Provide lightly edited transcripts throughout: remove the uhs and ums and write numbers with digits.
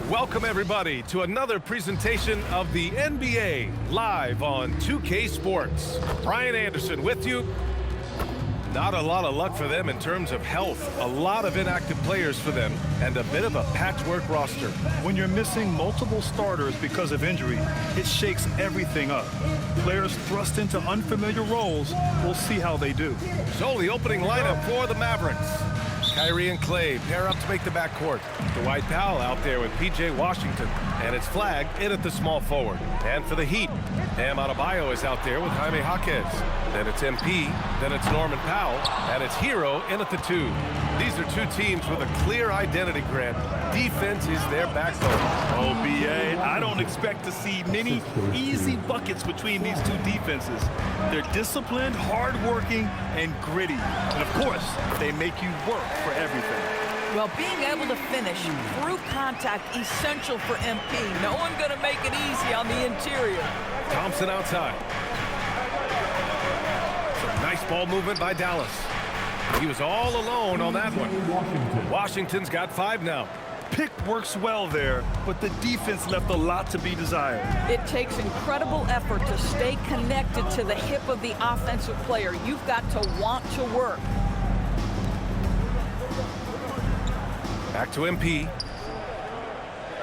Welcome everybody to another presentation of the NBA live on 2K Sports. Brian Anderson with you. Not a lot of luck for them in terms of health. A lot of inactive players for them and a bit of a patchwork roster. When you're missing multiple starters because of injury, it shakes everything up. Players thrust into unfamiliar roles. We'll see how they do. So the opening lineup for the Mavericks. Kyrie and Clay pair up to make the backcourt. Dwight Powell out there with P.J. Washington. And it's Flag in at the small forward. And for the Heat, Bam Adebayo is out there with Jaime Jaquez. Then it's MP, then it's Norman Powell, and it's Hero in at the 2. These are two teams with a clear identity, Grant. Defense is their backbone. Oh, B.A., I don't expect to see many easy buckets between these two defenses. They're disciplined, hardworking, and gritty. And, of course, they make you work for everything. Well, being able to finish through contact, essential for MP. No one going to make it easy on the interior. Thompson outside. Some nice ball movement by Dallas. He was all alone on that one. Washington's got 5 now. Pick works well there, but the defense left a lot to be desired. It takes incredible effort to stay connected to the hip of the offensive player. You've got to want to work. Back to MP.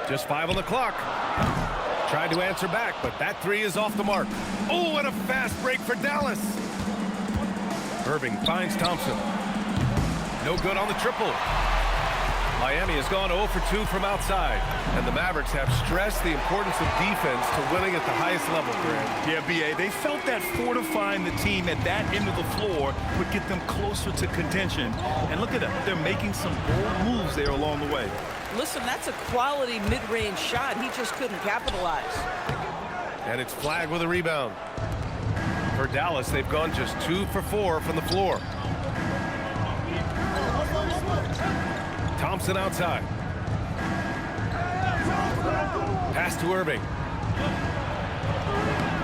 Just 5 on the clock. Tried to answer back, but that 3 is off the mark. Oh, what a fast break for Dallas. Irving finds Thompson. No good on the triple. Miami has gone 0 for 2 from outside, and the Mavericks have stressed the importance of defense to winning at the highest level, Grant. Yeah, B.A., they felt that fortifying the team at that end of the floor would get them closer to contention. And look at them. They're making some bold moves there along the way. Listen, that's a quality mid-range shot. He just couldn't capitalize. And it's Flag with a rebound. For Dallas, they've gone just 2 for 4 from the floor. Thompson outside. Pass to Irving.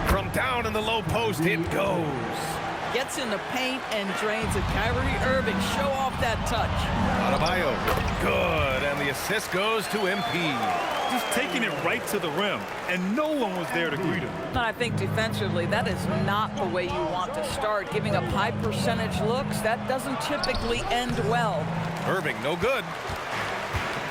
From down in the low post, it goes. Gets in the paint and drains it. Kyrie Irving, show off that touch. Adebayo, good, and the assist goes to MP. Just taking it right to the rim, and no one was there to greet him. And I think defensively, that is not the way you want to start. Giving up high percentage looks, that doesn't typically end well. Irving, no good.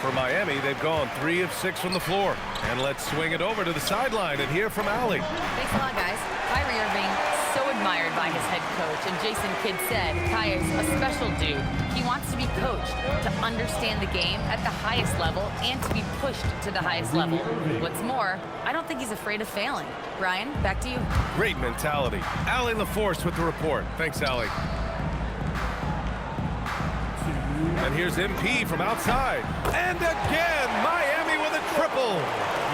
For Miami, they've gone 3 of 6 from the floor. And let's swing it over to the sideline and hear from Allie. Thanks a lot, guys. Kyrie Irving, so admired by his head coach. And Jason Kidd said, Kai is a special dude. He wants to be coached to understand the game at the highest level and to be pushed to the highest level. What's more, I don't think he's afraid of failing. Brian, back to you. Great mentality. Allie LaForce with the report. Thanks, Allie. And here's MP from outside. And again, Miami with a triple.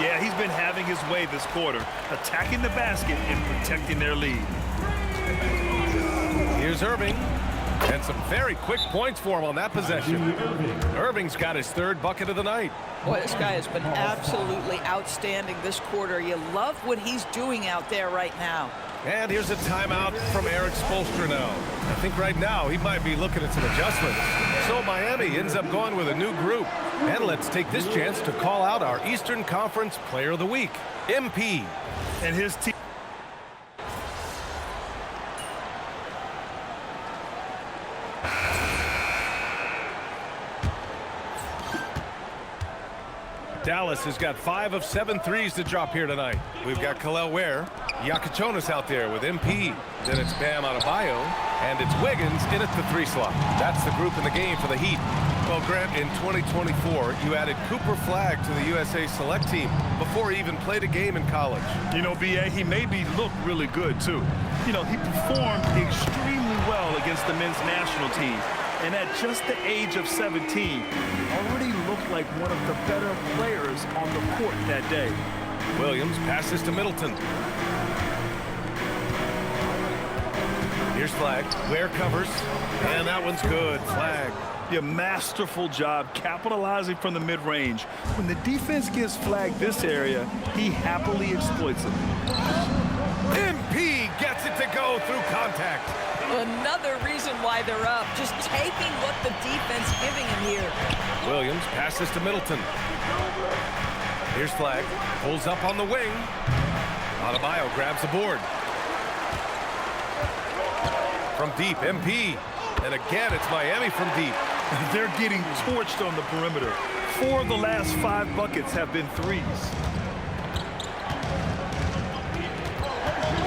Yeah, he's been having his way this quarter, attacking the basket and protecting their lead. Here's Irving. And some very quick points for him on that possession. Irving's got his 3rd bucket of the night. Boy, this guy has been absolutely outstanding this quarter. You love what he's doing out there right now. And here's a timeout from Eric Spoelstra now. I think right now he might be looking at some adjustments. So Miami ends up going with a new group. And let's take this chance to call out our Eastern Conference Player of the Week, MP. And his team. Dallas has got 5 of 7 threes to drop here tonight. We've got Kel'el Ware. Yakachonis out there with MP. Then it's Bam Adebayo, and it's Wiggins in at the 3 slot. That's the group in the game for the Heat. Well, Grant, in 2024, you added Cooper Flagg to the USA Select team before he even played a game in college. You know, B.A., he made me look really good, too. You know, he performed extremely well against the men's national team. And at just the age of 17, already looked like one of the better players on the court that day. Williams passes to Middleton. Here's Flagg. Ware covers. And that one's good. Flagg. Yeah, masterful job capitalizing from the mid-range. When the defense gives Flagg this area, he happily exploits it. MP gets it to go through contact. Another reason why they're up. Just taking what the defense giving him here. Williams passes to Middleton. Here's Flagg. Pulls up on the wing. Adebayo grabs the board. From deep, MP. And again, it's Miami from deep. They're getting torched on the perimeter. 4 of the last 5 buckets have been threes.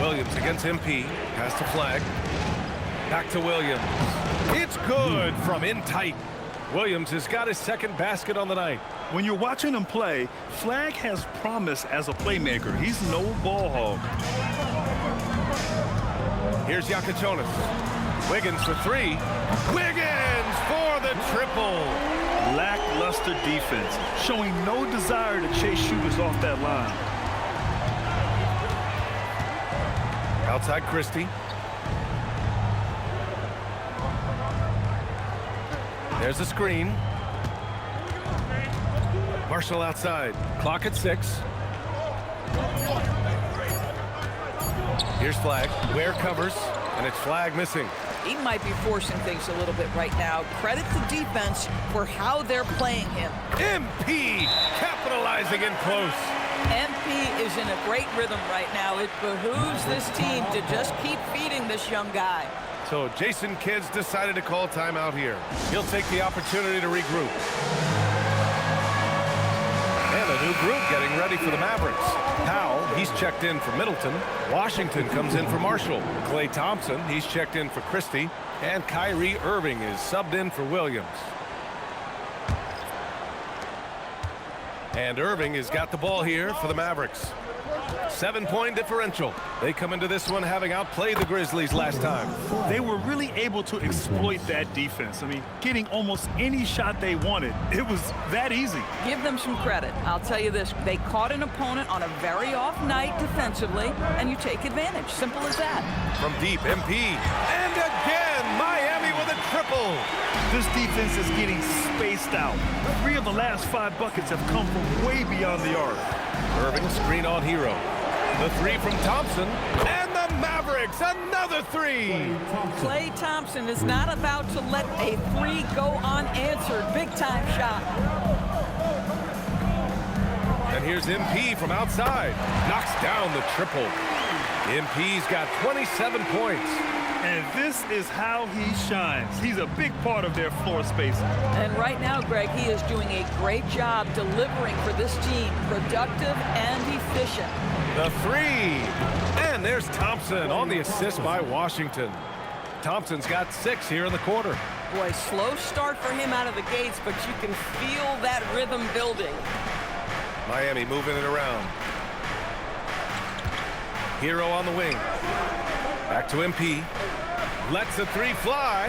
Williams against MP. Pass to Flagg. Back to Williams. It's good from in tight. Williams has got his second basket on the night. When you're watching him play, Flagg has promise as a playmaker. He's no ball hog. Here's Yakachonis. Wiggins for 3. Wiggins for the triple. Lackluster defense, showing no desire to chase shooters off that line. Outside Christie. There's a screen. Marshall outside. Clock at 6. Here's Flagg. Ware covers, and it's Flagg missing. He might be forcing things a little bit right now. Credit the defense for how they're playing him. MP capitalizing in close. MP is in a great rhythm right now. It behooves this team to just keep feeding this young guy. So Jason Kidd's decided to call timeout here. He'll take the opportunity to regroup. And a new group getting ready for the Mavericks. Powell, he's checked in for Middleton. Washington comes in for Marshall. Klay Thompson, he's checked in for Christie. And Kyrie Irving is subbed in for Williams. And Irving has got the ball here for the Mavericks. 7-point differential. They come into this one having outplayed the Grizzlies last time. They were really able to exploit that defense. I mean, getting almost any shot they wanted. It was that easy. Give them some credit. I'll tell you this. They caught an opponent on a very off night defensively, and you take advantage. Simple as that. From deep, MP. And again, Miami with a triple. This defense is getting spaced out. 3 of the last 5 buckets have come from way beyond the arc. Irving screen on Hero. The 3 from Thompson. And the Mavericks, another 3. Klay Thompson is not about to let a 3 go unanswered. Big time shot. And here's MP from outside. Knocks down the triple. MP's got 27 points. And this is how he shines. He's a big part of their floor spacing. And right now, Greg, he is doing a great job delivering for this team. Productive and efficient. The 3. And there's Thompson on the assist by Washington. Thompson's got 6 here in the quarter. Boy, slow start for him out of the gates, but you can feel that rhythm building. Miami moving it around. Hero on the wing. Back to MP. Lets the 3 fly.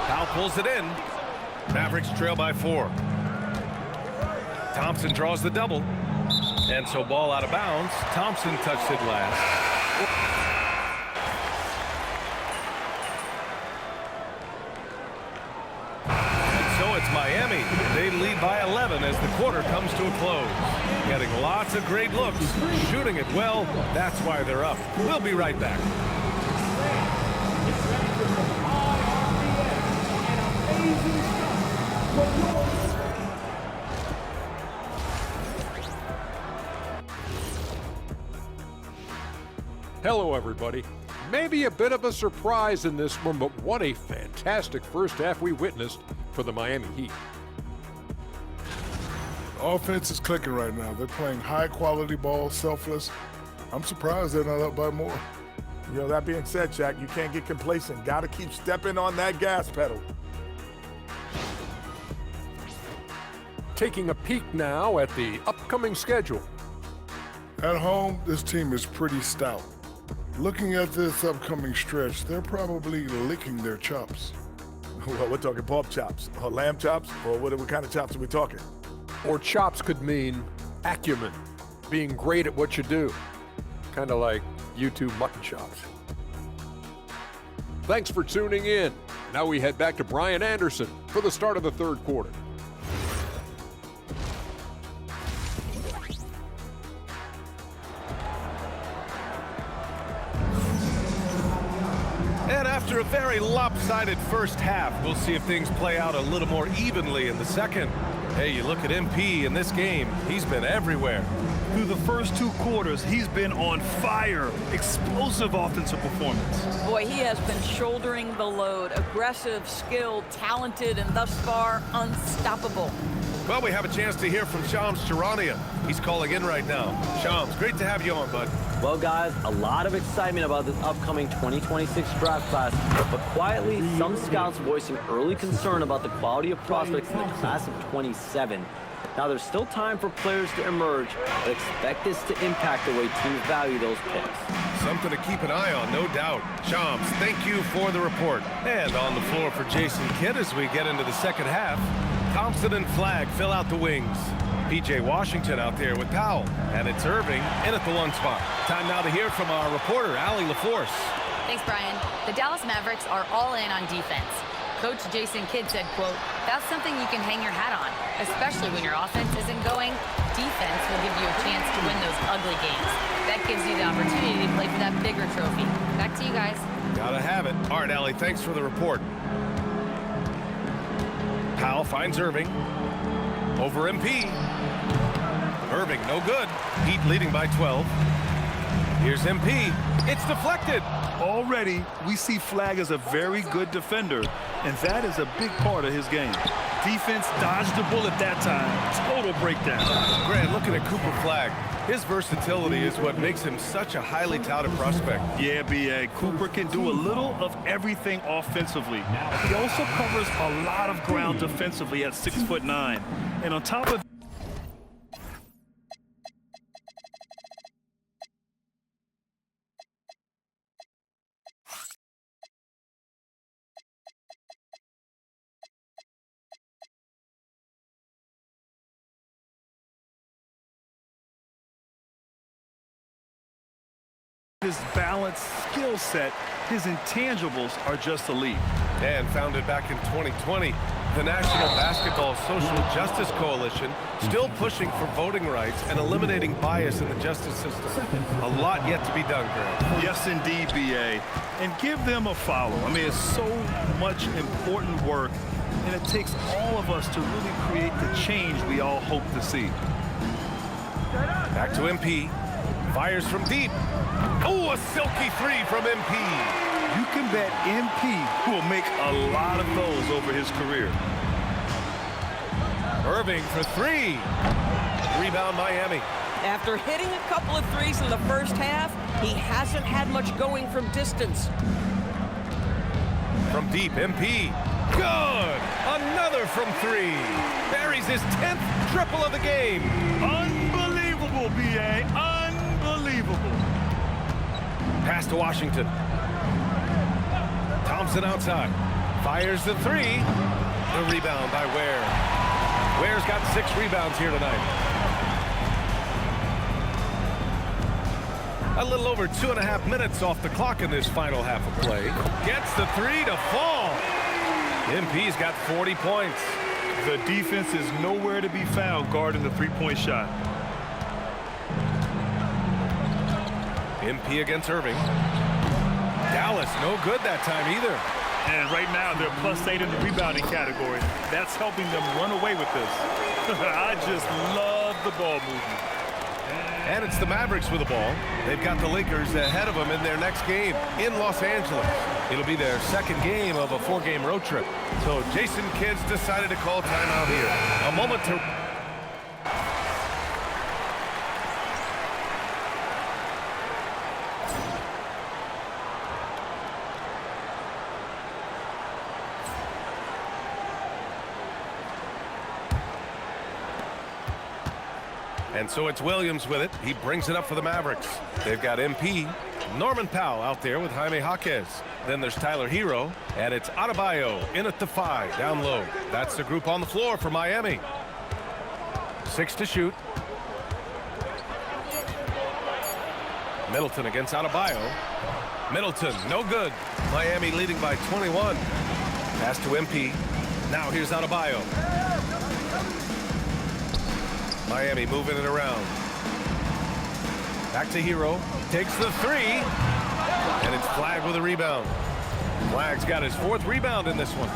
Powell pulls it in. Mavericks trail by 4. Thompson draws the double. And so ball out of bounds. Thompson touched it last. And so it's Miami. They lead by 11 as the quarter comes to a close. Getting lots of great looks. Shooting it well. That's why they're up. We'll be right back. Hello, everybody. Maybe a bit of a surprise in this one, but what a fantastic first half we witnessed for the Miami Heat. Offense is clicking right now. They're playing high-quality ball, selfless. I'm surprised they're not up by more. You know, that being said, Shaq, you can't get complacent. Got to keep stepping on that gas pedal. Taking a peek now at the upcoming schedule. At home, this team is pretty stout. Looking at this upcoming stretch, they're probably licking their chops. Well, we're talking pork chops or lamb chops, or what kind of chops are we talking? Or chops could mean acumen, being great at what you do. Kind of like YouTube mutton chops. Thanks for tuning in. Now we head back to Brian Anderson for the start of the third quarter. And after a very lopsided first half, we'll see if things play out a little more evenly in the second. Hey, you look at MP in this game, he's been everywhere. Through the first 2 quarters, he's been on fire. Explosive offensive performance. Boy, he has been shouldering the load. Aggressive, skilled, talented, and thus far unstoppable. Well, we have a chance to hear from Shams Charania. He's calling in right now. Shams, great to have you on, bud. Well, guys, a lot of excitement about this upcoming 2026 draft class, but quietly, some scouts voicing early concern about the quality of prospects in the class of 27. Now, there's still time for players to emerge, but expect this to impact the way teams value those picks. Something to keep an eye on, no doubt. Shams, thank you for the report. And on the floor for Jason Kidd as we get into the second half. Thompson and Flagg fill out the wings. P.J. Washington out there with Powell. And it's Irving in at the 1 spot. Time now to hear from our reporter, Allie LaForce. Thanks, Brian. The Dallas Mavericks are all in on defense. Coach Jason Kidd said, quote, "That's something you can hang your hat on, especially when your offense isn't going. Defense will give you a chance to win those ugly games. That gives you the opportunity to play for that bigger trophy." Back to you guys. Gotta have it. All right, Allie, thanks for the report. Powell finds Irving. Over MP. Irving, no good. Heat leading by 12. Here's MP. It's deflected. Already, we see Flagg as a very good defender, and that is a big part of his game. Defense dodged the bullet that time. Total breakdown. Grant, looking at Cooper Flagg, his versatility is what makes him such a highly touted prospect. Yeah, B.A. Cooper can do a little of everything offensively. He also covers a lot of ground defensively at 6'9". And on top of his balanced skill set, his intangibles are just elite. And founded back in 2020, the National Basketball Social Justice Coalition, still pushing for voting rights and eliminating bias in the justice system. A lot yet to be done, Grant. Yes, indeed, B.A. And give them a follow. I mean, it's so much important work, and it takes all of us to really create the change we all hope to see. Back to MP. Fires from deep. Oh, a silky 3 from MP. You can bet MP will make a lot of those over his career. Irving for 3. Rebound Miami. After hitting a couple of threes in the first half, he hasn't had much going from distance. From deep, MP. Good! Another from 3. Buries his 10th triple of the game. Unbelievable, B.A. Unbelievable. Pass to Washington. Thompson outside. Fires the 3. The rebound by Ware. Ware's got 6 rebounds here tonight. A little over 2.5 minutes off the clock in this final half of play. Gets the 3 to fall. MP's got 40 points. The defense is nowhere to be found guarding the three-point shot. MP against Irving. Dallas, no good that time either. And right now, they're +8 in the rebounding category. That's helping them run away with this. I just love the ball movement. And it's the Mavericks with the ball. They've got the Lakers ahead of them in their next game in Los Angeles. It'll be their second game of a 4-game road trip. So Jason Kidd's decided to call timeout here. A moment to... And so it's Williams with it. He brings it up for the Mavericks. They've got MP, Norman Powell out there with Jaime Jaquez. Then there's Tyler Hero, and it's Adebayo in at the 5, down low. That's the group on the floor for Miami. 6 to shoot. Middleton against Adebayo. Middleton, no good. Miami leading by 21. Pass to MP. Now here's Adebayo. Miami moving it around. Back to Hero. Takes the 3. And it's Flagg with a rebound. Flagg's got his 4th rebound in this one.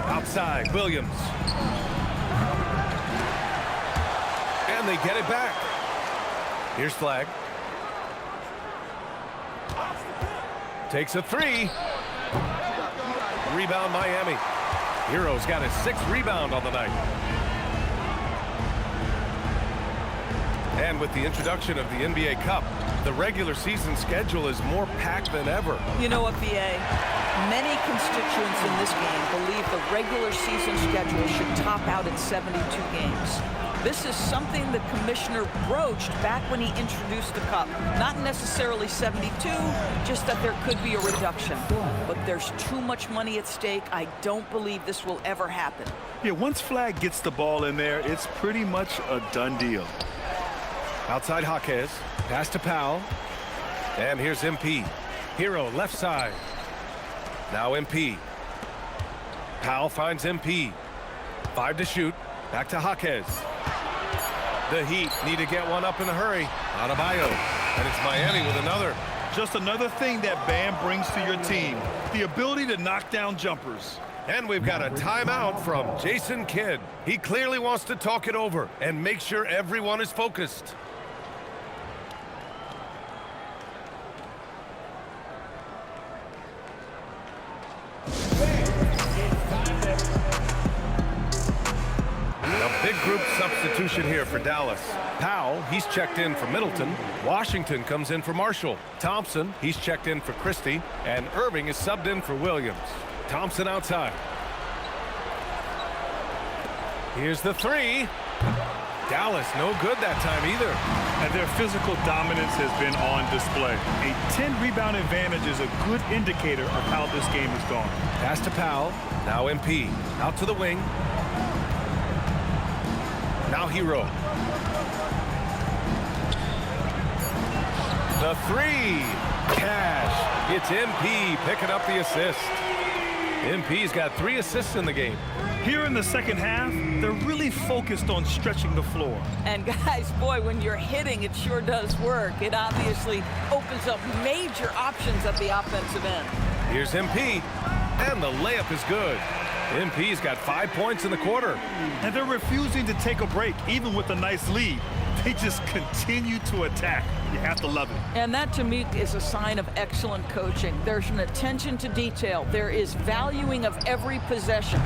Outside, Williams. And they get it back. Here's Flagg. Takes a 3. Rebound Miami. Hero's got his 6th rebound on the night. And with the introduction of the NBA Cup, the regular season schedule is more packed than ever. You know what, BA? Many constituents in this game believe the regular season schedule should top out at 72 games. This is something the commissioner broached back when he introduced the Cup. Not necessarily 72, just that there could be a reduction. But there's too much money at stake. I don't believe this will ever happen. Yeah, once Flagg gets the ball in there, it's pretty much a done deal. Outside Jaquez. Pass to Powell. And here's MP. Hero left side. Now MP. Powell finds MP. 5 to shoot. Back to Jaquez. The Heat need to get one up in a hurry. Adebayo. And it's Miami with another. Just another thing that Bam brings to your team. The ability to knock down jumpers. And we've got a timeout from Jason Kidd. He clearly wants to talk it over and make sure everyone is focused. Big group substitution here for Dallas. Powell, he's checked in for Middleton. Washington comes in for Marshall. Thompson, he's checked in for Christie. And Irving is subbed in for Williams. Thompson outside. Here's the 3. Dallas, no good that time either. And their physical dominance has been on display. A 10-rebound advantage is a good indicator of how this game has gone. Pass to Powell. Now MP. Out to the wing. Now Hero. The 3. Cash. It's MP picking up the assist. MP's got 3 assists in the game. Here in the second half, they're really focused on stretching the floor. And guys, boy, when you're hitting, it sure does work. It obviously opens up major options at the offensive end. Here's MP. And the layup is good. MP's got 5 points in the quarter. And they're refusing to take a break, even with a nice lead. They just continue to attack. You have to love it. And that, to me, is a sign of excellent coaching. There's an attention to detail. There is valuing of every possession.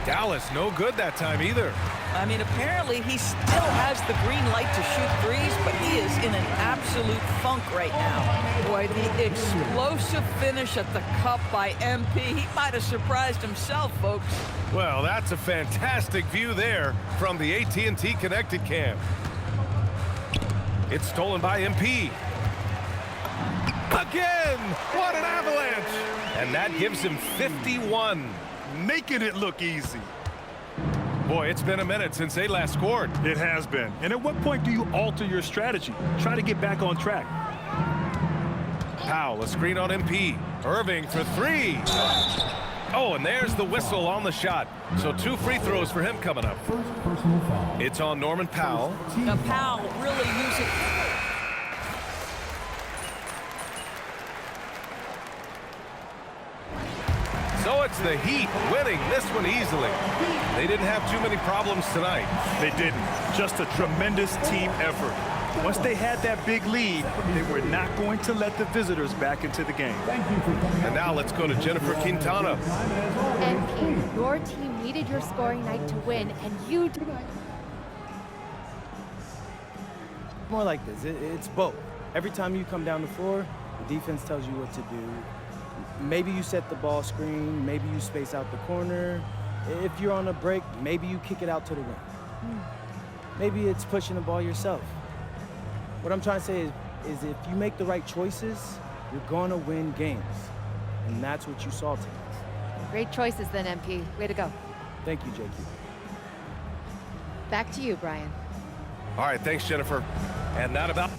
Dallas, no good that time either. I mean, apparently he still has the green light to shoot threes, but he is in an absolute funk right now. Boy, the explosive finish at the cup by MP. He might have surprised himself, folks. Well, that's a fantastic view there from the AT&T Connected Cam. It's stolen by MP. Again! What an avalanche! And that gives him 51. Making it look easy. Boy, it's been a minute since they last scored. It has been. And at what point do you alter your strategy? Try to get back on track. Powell, a screen on MP. Irving for 3. Oh, and there's the whistle on the shot. So 2 free throws for him coming up. It's on Norman Powell. Now Powell really using... So it's the Heat winning this one easily. They didn't have too many problems tonight. They didn't. Just a tremendous team effort. Once they had that big lead, they were not going to let the visitors back into the game. And now let's go to Jennifer Quintana. MP, your team needed your scoring night to win, and you did. More like this. It's both. Every time you come down the floor, the defense tells you what to do. Maybe you set the ball screen, maybe you space out the corner. If you're on a break, maybe you kick it out to the rim. maybe it's pushing the ball yourself. What I'm trying to say is if you make the right choices, you're going to win games. And that's what you saw tonight. Great choices then, MP. Way to go. Thank you, JQ. Back to you, Brian. All right, thanks, Jennifer. And that about...